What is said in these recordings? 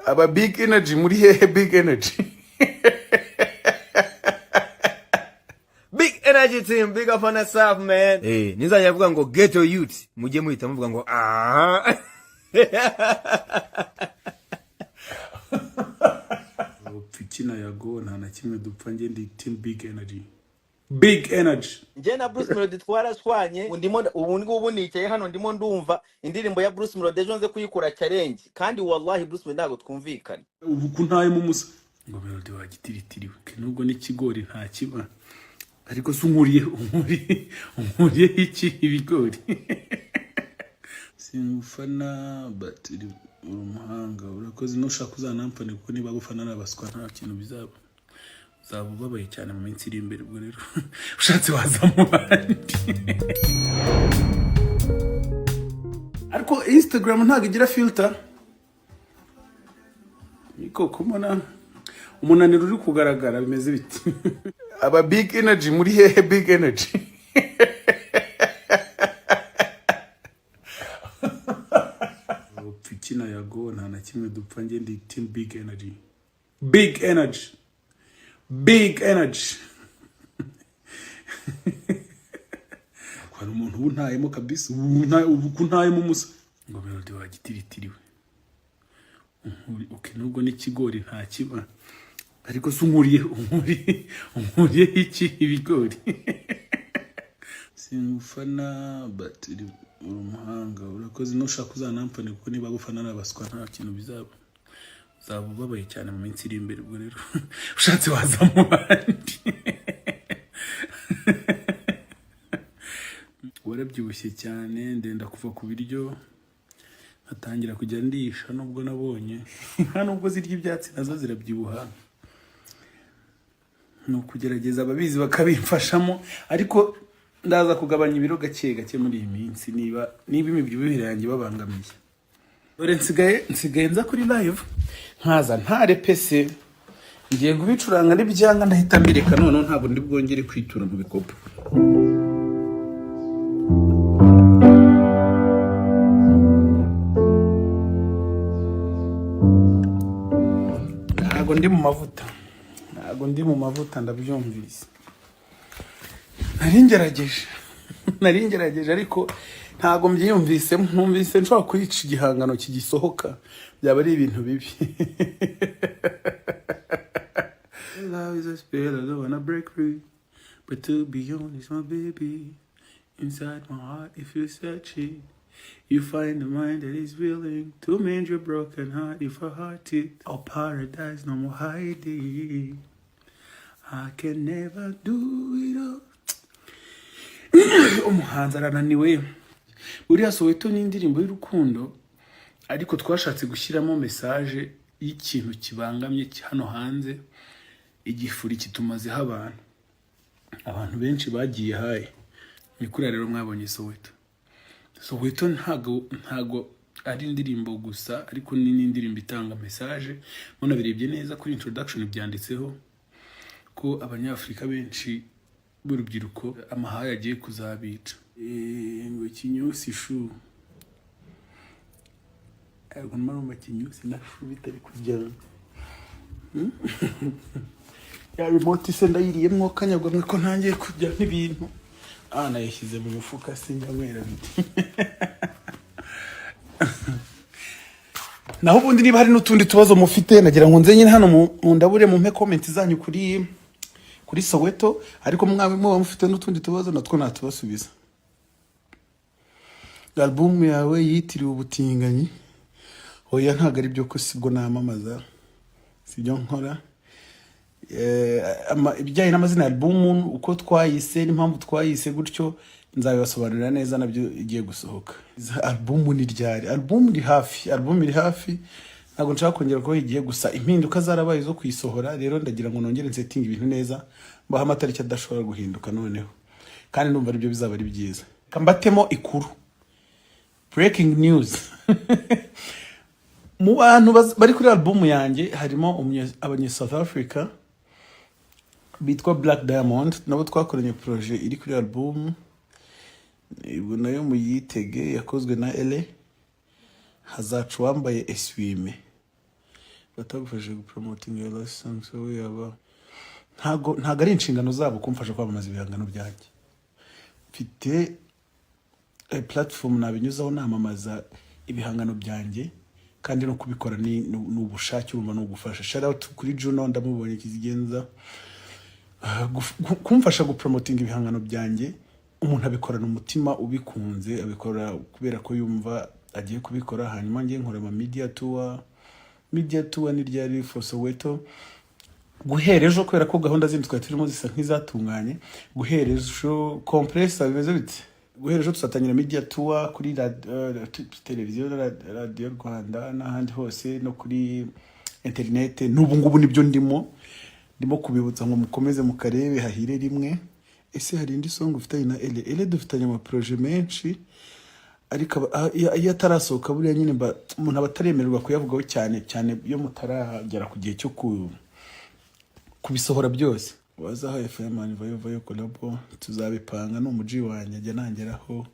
aba big energy muri hehe big energy. Big energy team, big up on yourself, man. Hey, niza yavuga ngo ghetto youth, mujye muhita muvuga ngo ah. Fikina yago nta na kimwe dupfa nge ndi team big energy. Big energy. Nje na Bruce Melody twarashwanye ubu ngubu nicaye hano ndimo ndumva indirimbo ya Bruce Melody ejo nze kuyikora challenge kandi wallahi Bruce Melody ntago twumvikana. Ubu kuntaye mu musa ngo Melody wagitiritiriwe nubwo n'ikigori nta kiba ariko sunkuriye iki ibigori. Simufana but umuhanga urakoze no shaka uzanampane kuko niba gufana nabaswa nta kintu bizaba babaye cyane mu minsi iri imbere ubwo rero ushatse wazamu bandi. Ariko Instagram ntago igira filter niko kumona umunaniro uri kugaragara bimeze biti. Aba big energy muri hehe big energy. Fikina yago nta na kimwe dupfa nge ndi team big energy. Big energy. Big energy. Kwa umuntu ubu ntayemo kabisa ubu kuntayemo musa ngo Melody wagitiritiriwe. Okay nubwo n'ikigori nta kiba ariko sunkuriye iki ibigori. Simufana but umuhanga urakoze no shaka uzanampane kuko niba gufana nabaswa nta kintu bizaba babaye cyane mu minsi iri imbere ubwo rero ushatse wazamu bandi. Warabyibushye cyane ndenda kuva ku biryo atangira kujya ndisha nubwo nabonye nubwo zirya ibyatsi nazo zirabyibuha no kugerageza ababizi bakabimfashamo ariko ndaza kugabanya ibiro gake muri iyi minsi niba imibyibuho yanjye babangamiye. Dore nsigaye nza kuri live nkaza ntare pese ngiye kubicuranga n'ibyanga ndahita mbireka none ntabwo ndi bwongere kwitura mu bikopo. Ntabwo ndi mu mavuta ndabyumvise. Naringerageje ariko ntago mbyiyumvise ntumvise nshobora kwica igihangano kigisohoka byaba ari ibintu bibi. Love is a spell, I don't wanna break free, but to be honest my baby, inside my heart if you search it you find a mind that is willing to mend your broken heart. If a heart it or paradise no more hiding, I can never do it all. Umuhanzi arananiwe buriya Soweto ni indirimbo y'urukundo ariko twashatse gushyiramo message y'ikintu kibangamye hano hanze igifuri kitumazeho abantu benshi bagiye haye nikura rero mwabonye Soweto ntago ari indirimbo gusa ariko ni indirimbo itanga message. Mona birebye neza kuri introduction byanditseho ko abanyafrika benshi burubyiruko amahaya agiye kuzabica ngo kinyusi shu ariko marumba kinyusi na shu bitari kujyana ya remote se ndayiriyemwo kanyagwamwe ko ntangiye kujya n'ibintu nayishyize mu mufuka sinjya mwera biti. Naho ubundi niba hari n'utundi tubazo mufite nagira ngo nze nyine hano mu ndabure mu comment zanyu kuri Soweto ariko mwawe mufite n'utundi tubazo natwo natubasubiza. Album yawe yitiriwe ubutinganyi oya ntago ari byo ko sibwo namamaza sibyo nkora. Ibijyanye n'amazina ya album uko twayise n'impamvu twayise gutyo nzabibasobanurira neza nabyo igiye gusohoka. Album ni ryari? Album iri hafi ntago nshaka kongera ko igiye gusa impinduka zarabaye zo kwisohora rero ndagira ngo nongere setting ibintu neza baha amatariki adashobora guhinduka noneho kandi numva ari byo bizaba ari byiza. Kambatemo ikuru breaking news. Mu bantu bari kuri album yanjye harimo abanye South Africa bitwa Black Diamond nabo twakoranye projet iri kuri album ibwo nayo muyitege yakozwe na Ele hazacu wambaye eswime batagufashije gupromoting your last song so we aba ntago ari inshingano zabo kumfasha kwamamaza ibihangano byanjye. Mfite platform nabinyuzaho namamaza ibihangano byanjye kandi no kubikora ni ubushake urumva no gufasha. Shout out kuri Juno ndamubonye kizigenza kumfasha gupromoting ibihangano byanjye. Umuntu abikorana umutima ubikunze, abikora kubera ko yumva agiye kubikora. Hanyuma ngiye nkora ama media tour ni ryari for Soweto guhera ejo, kubera ko gahunda zindi twari turimo zisa nk'izatunganye. Guhera ejo compressor bimeze bite, guhera ejo tuzatangira media tour kuri televiziyo radio Rwanda n'ahandi hose no kuri internet. N'ubu ngubu nibyo ndimo kubibutsa ngo mukomeze mukarebe hahire rimwe. Ese hari indi song ufitanye na ele dufitanye ama projet menshi, ariko iyo atarasohoka buriya nyine umuntu abataremererwa kuyavugaho cyane iyo mutaragera ku gihe cyo kubisohora byose. Wazaha FM vayo collabo tuzabipanga n'umuji wanjye ajya nangeraho.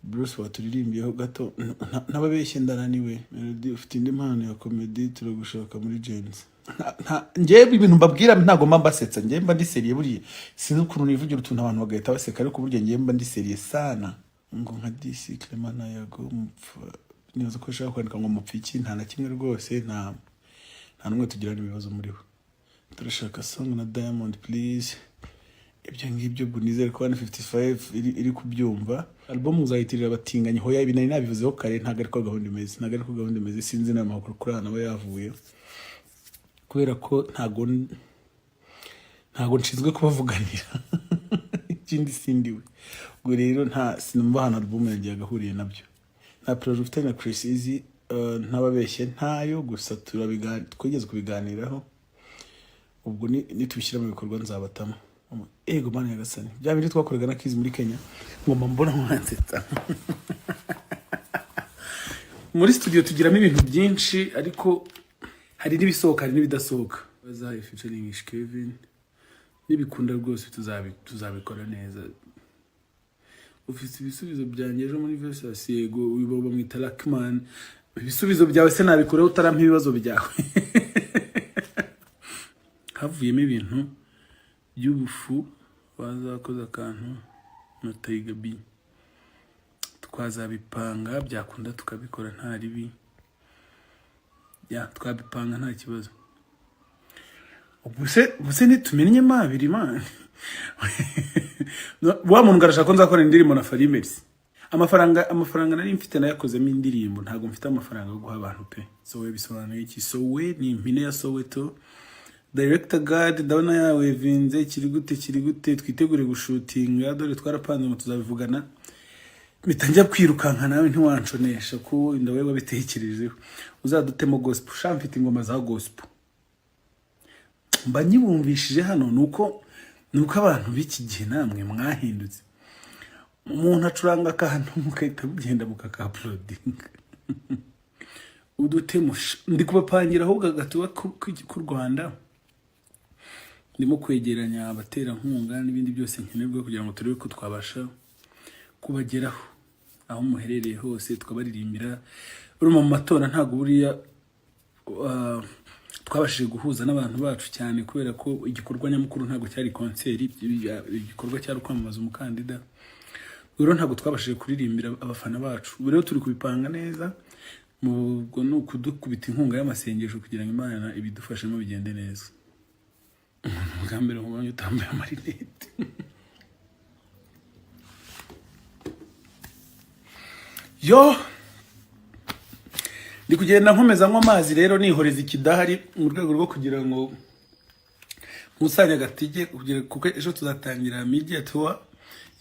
Bruce waturirimbiyeho gato nababeshye ndananiwe. Melody ufite indi mpano ya comedy turagushaka muri James. Njyewe ibintu mbabwira ntago mbasetsa, njyewe mba ndi seriye buriya. Sinzi ukuntu nivugira utuntu abantu bagahita baseka, ariko burya njyewe mba ndi seriye sana. Ngo nka DC Clement Yago mupfa nibaza ko ashaka kwandika ngo mupfiki, nta na kimwe rwose, nta numwe tugirana ibibazo muri bo. Turashaka song na Diamond please. Ibyo ngibyo bunizere ko 155 iri kubyumva. Album uzayitirira abatinganyi hoya ibi nari nabivuzeho kare, ntago ariko gahunda imeze, sinzi n'amakuru kuri hano aba yavuye, kubera ko ntago nshinzwe kubavuganira ikindi sindiwe. Ubwo rero sinumva hano album yanjye yagahuriye nabyo. Nta project ufite na Chris Easy ntababeshye ntayo, gusa twigeze kubiganiraho. Ubwo nitubishyira mu bikorwa nzabatamo. Ego bana yagasani bya bindi twakoraga na Kiz muri Kenya, ngomba mbona mwansetsa. Muri studio tugiramo ibintu byinshi, ariko hari n'ibisohoka hari n'ibidasohoka. Bazaye featuring Kevin nibikunda rwose tuzabikora neza. Ufite ibisubizo byanjye ejo muri Versus yego wiboba mwita Luckman. Ibisubizo byawe se nabikoreho utarampa ibibazo byawe. Havuyemo ibintu by'ubufu, bazakoza akantu na Tiger B. Twazabipanga byakunda tukabikora nta ribi. Twabipanga nta kibazo. Ubuse nitumenye mabiri man. Wa muntu garashaka ko nzakora indirimbo na Farimex. Amafaranga nari mfite nayakozemo indirimbo, ntago mfite amafaranga yo guha abantu pe. So we bisobanuye iki? So we ni impine ya Soweto. Director God ndabona yawe vinze kiri gute twitegure gushutinga, dore twarapanze ngo tuzabivugana. Mitangira kwirukanka nawe ntiwanconesha ko indawe wabitekerejeho. Uzadutemo gospel, shamfite ingoma za gospel. Mba nyibumvishije hano nuko abantu b'iki gihe namwe mwahindutse. Umuntu acuranga akantu mukahita mugenda mukaka-uploading. Udutemo ndi kubapangira ahubwo gatuba ku Rwanda. Ndimo kwegeranya abatera nkunga n'ibindi byose nkenerwa kugira ngo turebe ko twabasha kubageraho aho muherereye hose, tukabaririmbira. Uri mu matora ntago buriya twabashije guhuza n'abantu bacu cyane, kubera ko igikorwa nyamukuru ntago cyari concert, igikorwa cyari kwamamaza umukandida. Rero ntago twabashije kuririmbira abafana bacu. Rero turi kubipanga neza, mubwo no kudukubita inkunga y'amasengesho kugira ngo Imana ibidufashemo bigende neza. Mugambere nkubonye utambaye amarinete. Yo ndi kugenda nkomeza amazi rero nihoreza ikidahari mu rwego rwo kugira ngo musanya gatije kuko ejo tuzatangira media tour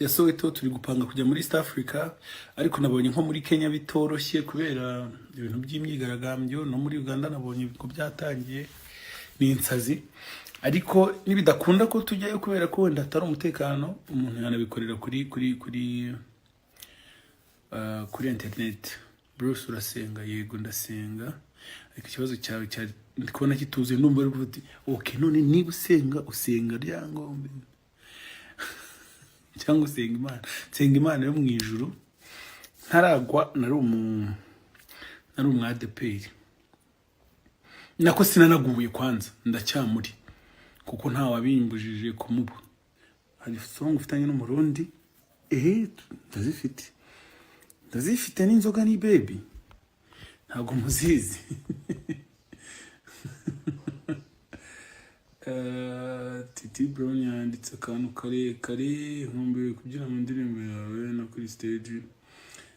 ya Soweto. Turi gupanga kujya muri East Africa, ariko nabonye nko muri Kenya bitoroshye kubera ibintu by'imyigaragambyo, no muri Uganda nabonye ko byatangiye ni insazi. Ariko nibidakunda ko tujyayo kubera ko wenda atari umutekano, umuntu yanabikorera kuri internet. Bruce urasenga? Yego ndasenga, ariko ikibazo cyawe ndi kubona kituze, ndumva ari kuvuga okay none niba usenga ryangombe cyangwa usenga Imana. Senga Imana yo mu ijuru. Ntaragwa nari umu ADPR, nako sinanaguye kwanza ndacyamuri kuko nta wabimbujije kumuba. Hari song ufitanye n'umurundi ndazifite n'inzoga ni baby ntabwo muzizi. Titi Brown yanditse akantu kare nkumbuye kubyina mu ndirimbo yawe no kuri stage.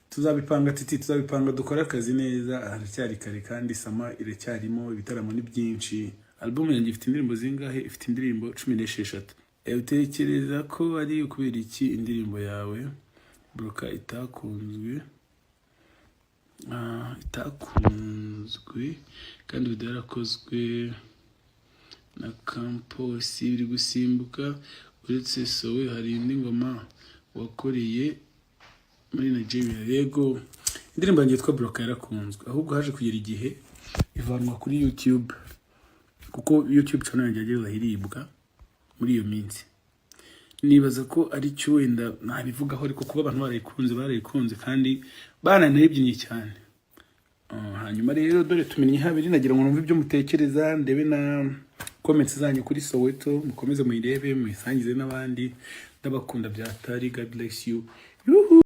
Tuzabipanga Titi, tuzabipanga dukora akazi neza. Haracyari kare kandi sama iracyarimo, ibitaramo ni byinshi. Album yanjye ifite indirimbo zingahe? Ifite indirimbo 16. Utekereza ko ari ukubera iki indirimbo yawe Broka itakunzwe kandi byarakozwe na Campos biri gusimbuka? Uretse sowe hari indi ngoma wakoreye muri Nigeria? Yego, indirimbo yanjye yitwa Broka yarakunzwe, ahubwo haje kugera igihe ivanwa kuri YouTube kuko YouTube channel yanjye yagiye hiribwa muri iyo minsi. Nibaza ko ari cyo wenda nabivugaho, ariko kuba abantu barayikunze kandi bananebyinnye cyane. Hanyuma rero dore tumenye habiri, nagira ngo numve ibyo mutekereza, ndebe na comments zanyu kuri Soweto, mukomeze muyirebe muyisangize n'abandi. Ndabakunda byatari. God bless you. Yuhu.